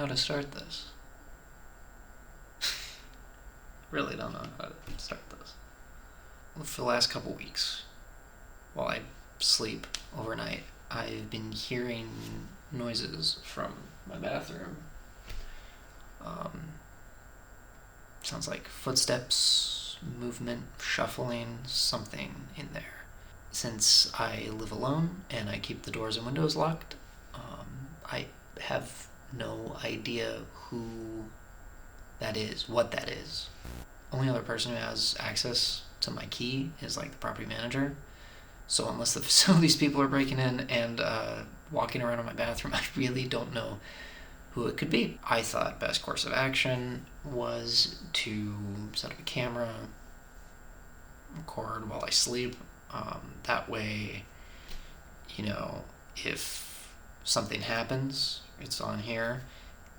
how to start this. Really don't know how to start this. For the last couple weeks, while I sleep overnight, I've been hearing noises from my bathroom. Sounds like footsteps, movement, shuffling, something in there. Since I live alone and I keep the doors and windows locked, I have no idea who that is, what that is. Only other person who has access to my key is like the property manager. So unless the facilities people are breaking in and walking around in my bathroom, I really don't know who it could be. I thought best course of action was to set up a camera, record while I sleep. That way, if something happens, it's on here.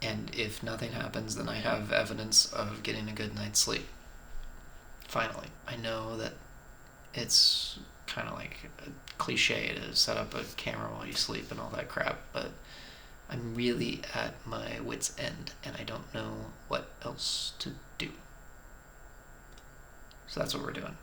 And if nothing happens, then I have evidence of getting a good night's sleep. Finally, I know that it's kind of like a cliche to set up a camera while you sleep and all that crap, but I'm really at my wit's end and I don't know what else to do. So that's what we're doing.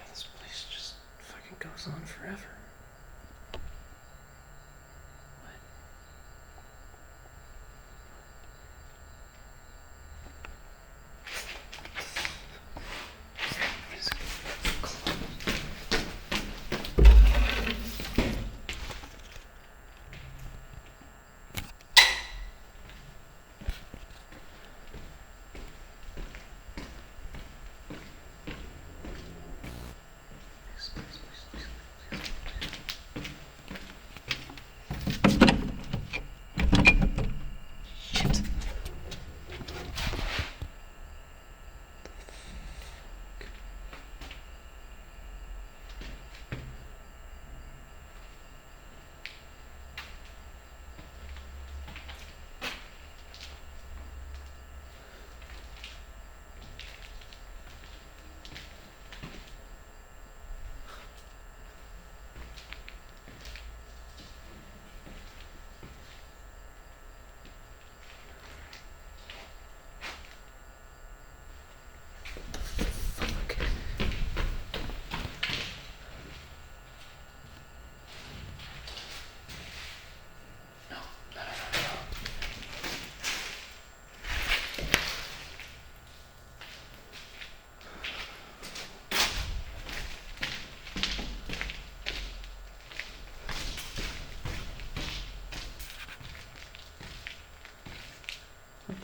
This place just fucking goes on forever.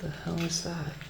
The hell is that?